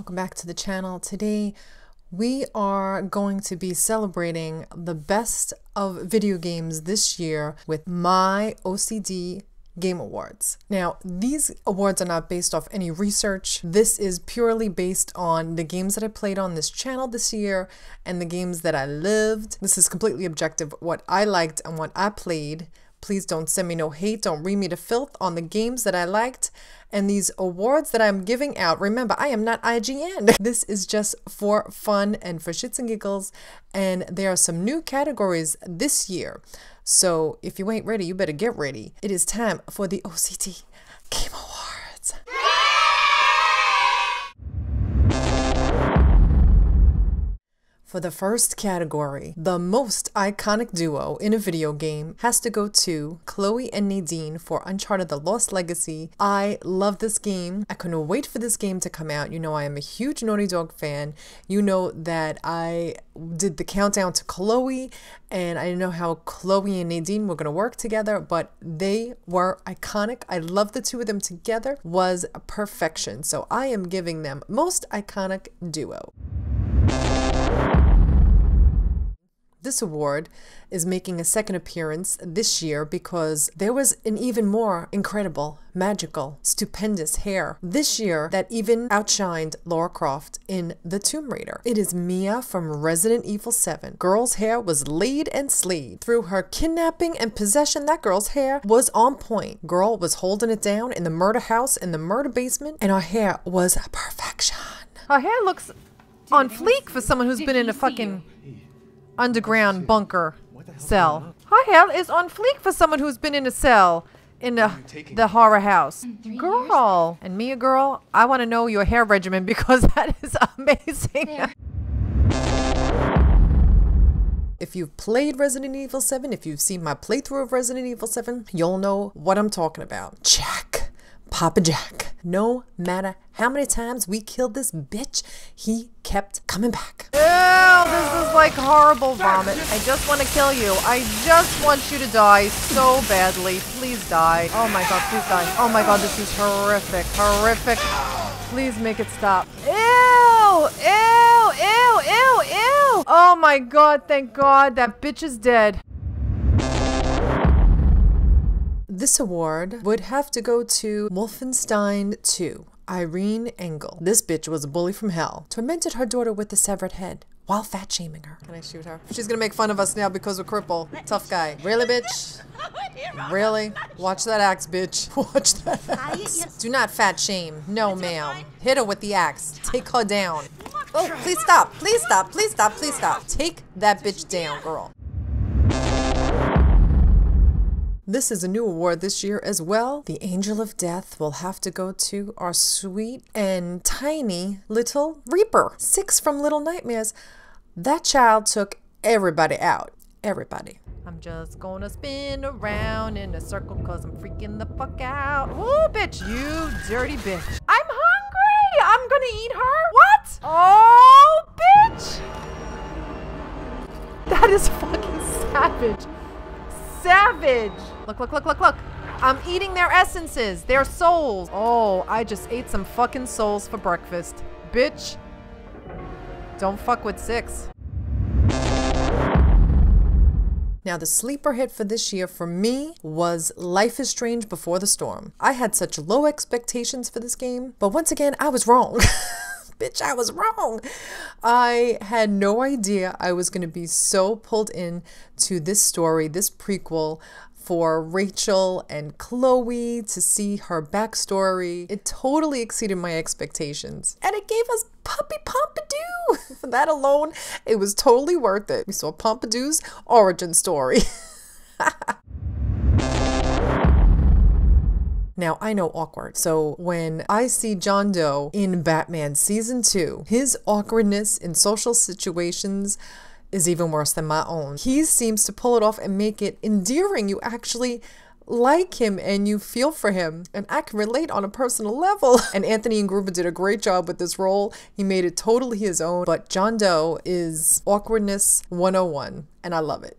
welcome back to the channel. Today we are going to be celebrating the best of video games this year with my O.C.D Game Awards. Now, these awards are not based off any research. This is purely based on the games that I played on this channel this year and the games that I lived. This is completely objective, what I liked and what I played. Please don't send me no hate. Don't read me to filth on the games that I liked. And these awards that I'm giving out, remember, I am not IGN. This is just for fun and for shits and giggles. And there are some new categories this year. So if you ain't ready, you better get ready. It is time for the O.C.D Game Awards. For the first category, the most iconic duo in a video game has to go to Chloe and Nadine for Uncharted: The Lost Legacy. I love this game. I couldn't wait for this game to come out. You know I am a huge Naughty Dog fan. You know that I did the countdown to Chloe, and I didn't know how Chloe and Nadine were going to work together, but they were iconic. I love the two of them together. Was perfection. So I am giving them most iconic duo. This award is making a second appearance this year because there was an even more incredible, magical, stupendous hair this year that even outshined Lara Croft in The Tomb Raider. It is Mia from Resident Evil 7. Girl's hair was laid and slayed. Through her kidnapping and possession, that girl's hair was on point. Girl was holding it down in the murder house, in the murder basement, and her hair was perfection. Her hair looks on fleek for someone who's been in a fucking underground bunker cell. Her hair is on fleek for someone who's been in a cell in the horror house. Girl. And Mia, girl, I want to know your hair regimen because that is amazing. If you've played Resident Evil 7, if you've seen my playthrough of Resident Evil 7, you'll know what I'm talking about. Jack. Papa Jack. No matter how many times we killed this bitch, he kept coming back. Ew, this is like horrible vomit. I just want to kill you. I just want you to die so badly. Please die. Oh my god, please die. Oh my god, this is horrific. Horrific. Please make it stop. Ew! Ew! Ew! Ew! Ew! Oh my god, thank god that bitch is dead. This award would have to go to Wolfenstein 2, Irene Engel. This bitch was a bully from hell. Tormented her daughter with a severed head while fat shaming her. Can I shoot her? She's gonna make fun of us now because we're crippled. Tough guy. Really, bitch? Really? Watch that axe, bitch. Watch that axe. Do not fat shame. No, ma'am. Hit her with the axe. Take her down. Oh, please stop. Please stop. Please stop. Please stop. Take that bitch down, girl. This is a new award this year as well. The Angel of Death will have to go to our sweet and tiny little Reaper. 6 from Little Nightmares. That child took everybody out. Everybody. I'm just gonna spin around in a circle cause I'm freaking the fuck out. Ooh, bitch, you dirty bitch. I'm hungry! I'm gonna eat her? What? Oh, bitch! That is fucking savage. Savage! Look, look, look, look, look. I'm eating their essences, their souls. Oh, I just ate some fucking souls for breakfast. Bitch. Don't fuck with 6. Now, the sleeper hit for this year for me was Life is Strange Before the Storm. I had such low expectations for this game, but once again, I was wrong. Bitch, I was wrong. I had no idea I was going to be so pulled in to this story, this prequel for Rachel and Chloe, to see her backstory. It totally exceeded my expectations. And it gave us Puppy Pompadour. For that alone, it was totally worth it. We saw Pompadour's origin story. Now, I know awkward, so when I see John Doe in Batman Season 2, his awkwardness in social situations is even worse than my own. He seems to pull it off and make it endearing. You actually like him and you feel for him, and I can relate on a personal level. And Anthony Gruber did a great job with this role. He made it totally his own, but John Doe is awkwardness 101, and I love it.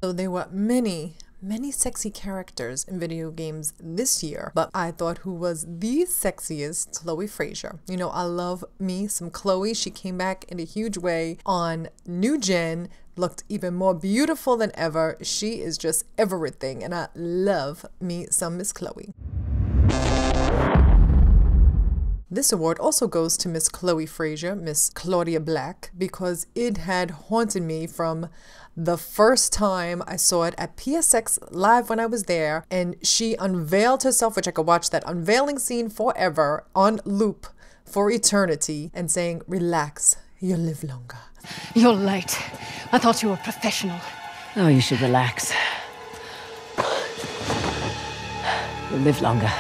So there were many many sexy characters in video games this year, but I thought who was the sexiest? Chloe Frazier. You know, I love me some Chloe. She came back in a huge way on new gen, looked even more beautiful than ever. She is just everything, and I love me some Miss Chloe. This award also goes to Miss Chloe Frazier, Miss Claudia Black, because it had haunted me from the first time I saw it at PSX Live when I was there, and she unveiled herself, which I could watch that unveiling scene forever on loop for eternity, and saying, "Relax, you'll live longer." You're late. I thought you were professional. Oh, you should relax. You'll live longer.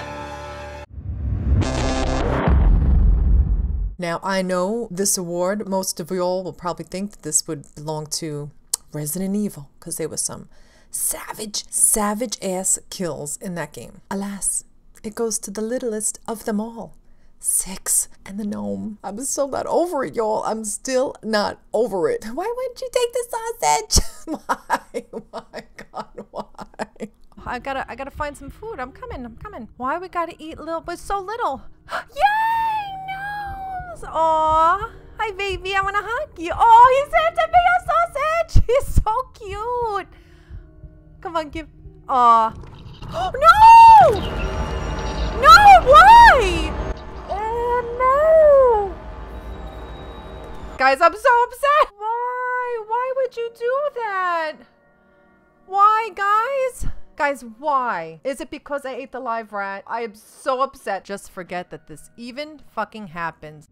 Now, I know this award, most of y'all will probably think that this would belong to Resident Evil, because there was some savage ass kills in that game. Alas, it goes to the littlest of them all. 6 and the gnome. I'm still not over it, y'all. I'm still not over it. Why wouldn't you take the sausage? Why? My God, why? I gotta find some food. I'm coming. Why we gotta eat little, but so little? Yay, gnomes! Aw, hi baby, I wanna hug you. Oh, he said to me a sausage. He's so cute. Come on, give. Aw. No! No, why? Oh no! Guys, I'm so upset! Why would you do that? Why, guys? Guys, why? Is it because I ate the live rat? I am so upset. Just forget that this even fucking happens.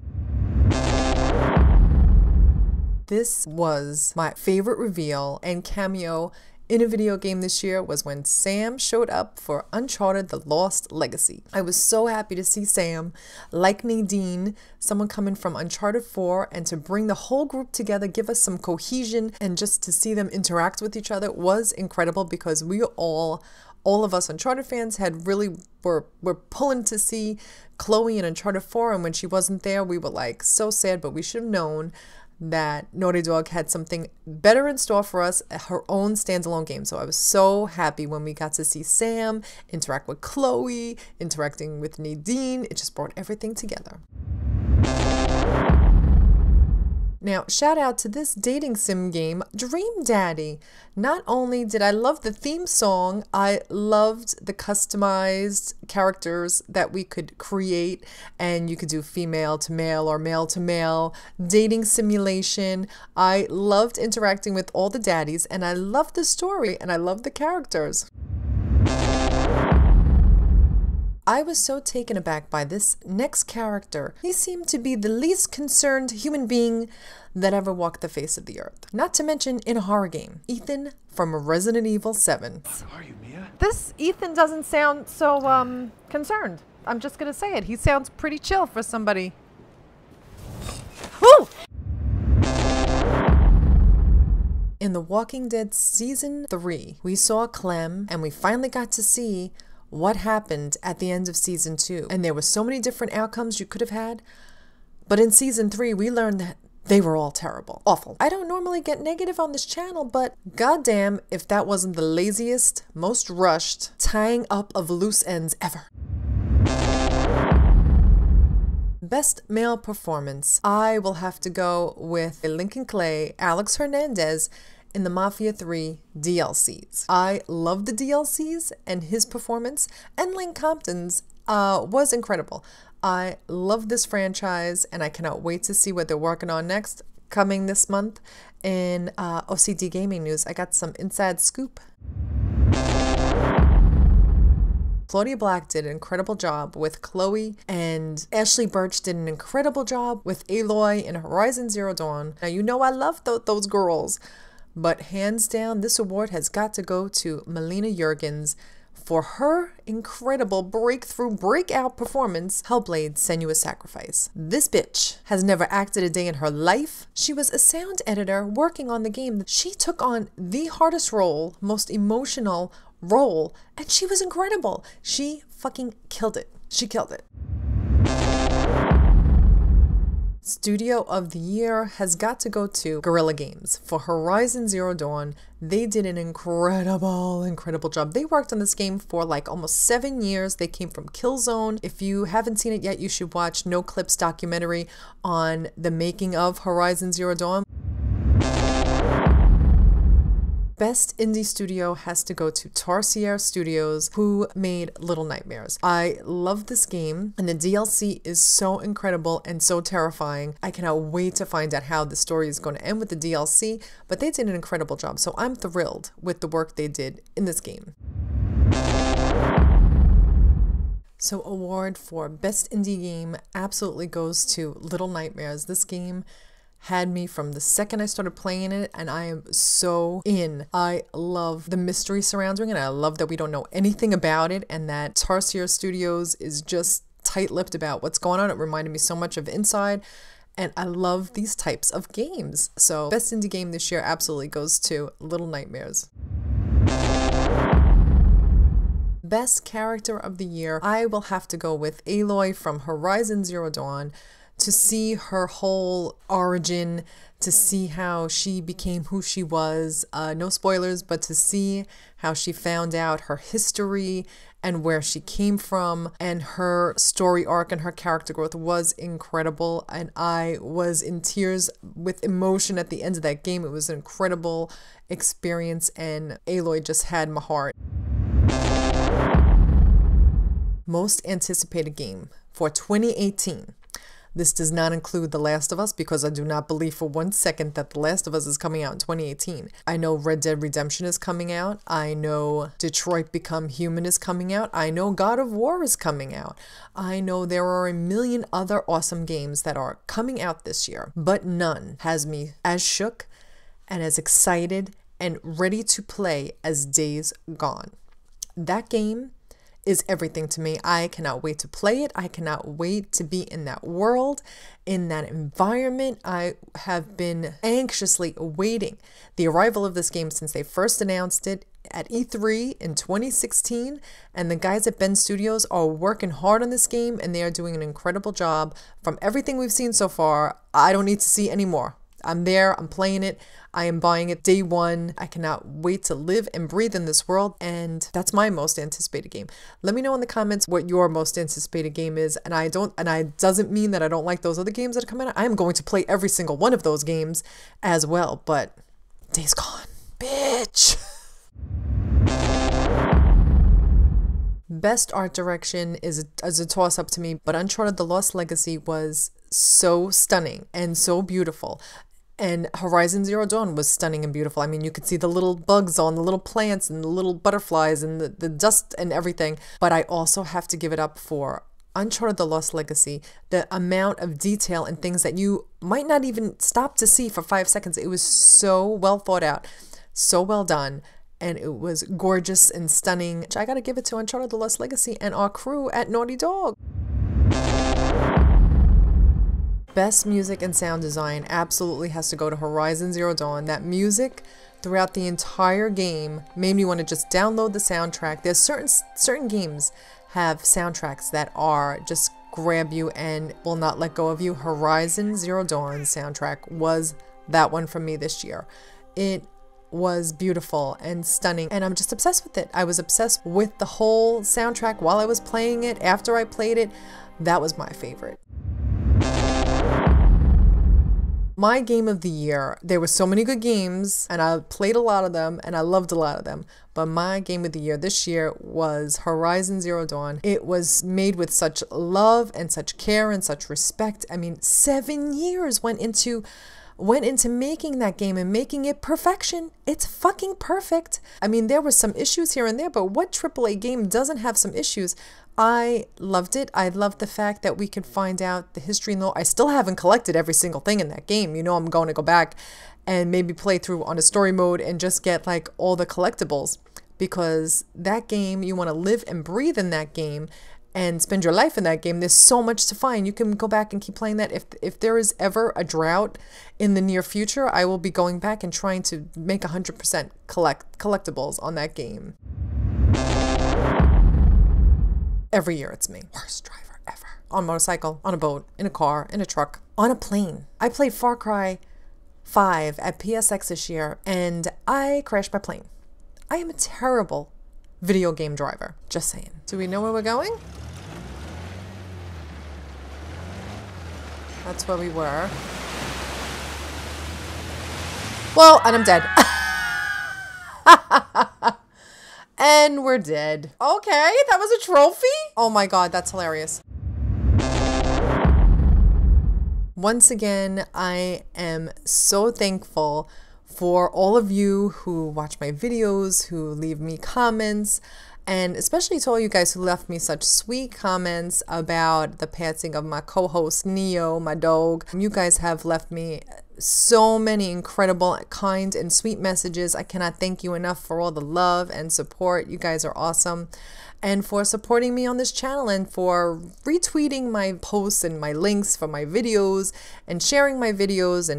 This was my favorite reveal and cameo in a video game this year was when Sam showed up for Uncharted: The Lost Legacy. I was so happy to see Sam, like Nadine, someone coming from Uncharted 4, and to bring the whole group together, give us some cohesion, and just to see them interact with each other was incredible, because we all of us Uncharted fans had really were pulling to see Chloe in Uncharted 4, and when she wasn't there, we were like so sad, but we should have known that Naughty Dog had something better in store for us, her own standalone game. So I was so happy when we got to see Sam interact with Chloe, interacting with Nadine. It just brought everything together. Now, shout out to this dating sim game, Dream Daddy. Not only did I love the theme song, I loved the customized characters that we could create, and you could do female to male or male to male dating simulation. I loved interacting with all the daddies, and I loved the story, and I loved the characters. I was so taken aback by this next character. He seemed to be the least concerned human being that ever walked the face of the earth. Not to mention in a horror game. Ethan from Resident Evil 7. How are you, Mia? This Ethan doesn't sound so concerned. I'm just gonna say it. He sounds pretty chill for somebody. Woo! In The Walking Dead Season 3, we saw Clem, and we finally got to see what happened at the end of Season 2. And there were so many different outcomes you could have had. But in Season 3, we learned that they were all terrible. Awful. I don't normally get negative on this channel, but goddamn if that wasn't the laziest, most rushed tying up of loose ends ever. Best male performance. I will have to go with Lincoln Clay, Alex Hernandez, in the Mafia 3 DLCs. I love the DLCs and his performance, and Lane Compton's was incredible. I love this franchise, and I cannot wait to see what they're working on next. Coming this month in O.C.D Gaming News, I got some inside scoop. Claudia Black did an incredible job with Chloe, and Ashley Birch did an incredible job with Aloy in Horizon Zero Dawn. Now, you know I love those girls, but hands down, this award has got to go to Melina Juergens for her incredible breakout performance, Hellblade: Senua's Sacrifice. This bitch has never acted a day in her life. She was a sound editor working on the game. She took on the hardest role, most emotional role, and she was incredible. She fucking killed it. She killed it. Studio of the Year has got to go to Guerrilla Games for Horizon Zero Dawn. They did an incredible job. They worked on this game for like almost 7 years. They came from Killzone. If you haven't seen it yet, you should watch No Clips documentary on the making of Horizon Zero Dawn. Best indie studio has to go to Tarsier Studios, who made Little Nightmares. I love this game, and the DLC is so incredible and so terrifying. I cannot wait to find out how the story is going to end with the DLC, but they did an incredible job, so I'm thrilled with the work they did in this game. So award for Best Indie Game absolutely goes to Little Nightmares. This game had me from the second I started playing it, and I am so in. I love the mystery surrounding it. I love that we don't know anything about it, and that Tarsier Studios is just tight-lipped about what's going on. It reminded me so much of Inside, and I love these types of games. So Best Indie Game this year absolutely goes to Little Nightmares. Best Character of the Year, I will have to go with Aloy from Horizon Zero Dawn. To see her whole origin, to see how she became who she was, no spoilers, but to see how she found out her history and where she came from, and her story arc and her character growth was incredible, and I was in tears with emotion at the end of that game. It was an incredible experience, and Aloy just had my heart. Most anticipated game for 2018. This does not include The Last of Us, because I do not believe for 1 second that The Last of Us is coming out in 2018. I know Red Dead Redemption is coming out. I know Detroit Become Human is coming out. I know God of War is coming out. I know there are a million other awesome games that are coming out this year, but none has me as shook and as excited and ready to play as Days Gone. That game is everything to me. I cannot wait to play it. I cannot wait to be in that world, in that environment. I have been anxiously awaiting the arrival of this game since they first announced it at E3 in 2016, and the guys at BADDEST Studios are working hard on this game, and they are doing an incredible job. From everything we've seen so far, I don't need to see any more. I'm there, I'm playing it, I am buying it day one. I cannot wait to live and breathe in this world, and that's my most anticipated game. Let me know in the comments what your most anticipated game is, and I doesn't mean that I don't like those other games that are coming out. I am going to play every single one of those games as well, but Days Gone, bitch! Best art direction is a toss-up to me, but Uncharted: The Lost Legacy was so stunning and so beautiful. And Horizon Zero Dawn was stunning and beautiful. I mean, you could see the little bugs on the little plants and the little butterflies and the dust and everything. But I also have to give it up for Uncharted: The Lost Legacy. The amount of detail and things that you might not even stop to see for 5 seconds. It was so well thought out, so well done. And it was gorgeous and stunning. I gotta give it to Uncharted: The Lost Legacy and our crew at Naughty Dog. Best music and sound design absolutely has to go to Horizon Zero Dawn. That music throughout the entire game made me want to just download the soundtrack. There's certain games have soundtracks that are just grab you and will not let go of you. Horizon Zero Dawn's soundtrack was that one for me this year. It was beautiful and stunning, and I'm just obsessed with it. I was obsessed with the whole soundtrack while I was playing it. After I played it, that was my favorite. My game of the year, there were so many good games, and I played a lot of them, and I loved a lot of them, but my game of the year this year was Horizon Zero Dawn. It was made with such love and such care and such respect. I mean, 7 years went into making that game and making it perfection. It's fucking perfect. I mean, there were some issues here and there, but what AAA game doesn't have some issues? I loved it. I loved the fact that we could find out the history and lore. I still haven't collected every single thing in that game. You know, I'm going to go back and maybe play through on a story mode and just get like all the collectibles, because that game, you want to live and breathe in that game and spend your life in that game. There's so much to find. You can go back and keep playing that. If there is ever a drought in the near future, I will be going back and trying to make 100% collectibles on that game. Every year it's me. Worst driver ever. On a motorcycle, on a boat, in a car, in a truck, on a plane. I played Far Cry 5 at PSX this year, and I crashed my plane. I am a terrible video game driver. Just saying. Do we know where we're going? That's where we were. Well, and I'm dead. And we're dead. Okay, that was a trophy? Oh my God, that's hilarious. Once again, I am so thankful for all of you who watch my videos, who leave me comments, and especially to all you guys who left me such sweet comments about the passing of my co-host Neo, my dog. You guys have left me so many incredible, kind, and sweet messages. I cannot thank you enough for all the love and support. You guys are awesome. And for supporting me on this channel and for retweeting my posts and my links for my videos and sharing my videos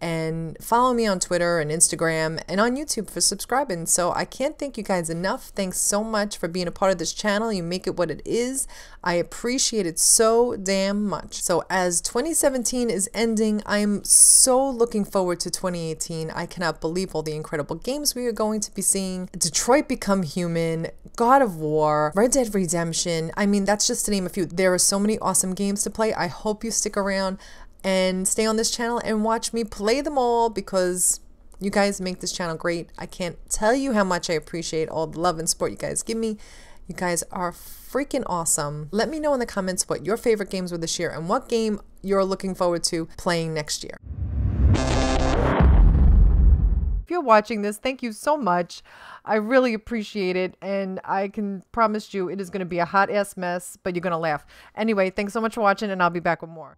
and follow me on Twitter and Instagram and on YouTube for subscribing. So I can't thank you guys enough. Thanks so much for being a part of this channel. You make it what it is. I appreciate it so damn much. So as 2017 is ending, I'm so looking forward to 2018. I cannot believe all the incredible games we are going to be seeing. Detroit Become Human, God of War, Red Dead Redemption. I mean, that's just to name a few. There are so many awesome games to play. I hope you stick around and stay on this channel and watch me play them all, because you guys make this channel great. I can't tell you how much I appreciate all the love and support you guys give me. You guys are freaking awesome. Let me know in the comments what your favorite games were this year and what game you're looking forward to playing next year. If you're watching this, thank you so much. I really appreciate it, and I can promise you it is going to be a hot ass mess, but you're going to laugh. Anyway, thanks so much for watching, and I'll be back with more.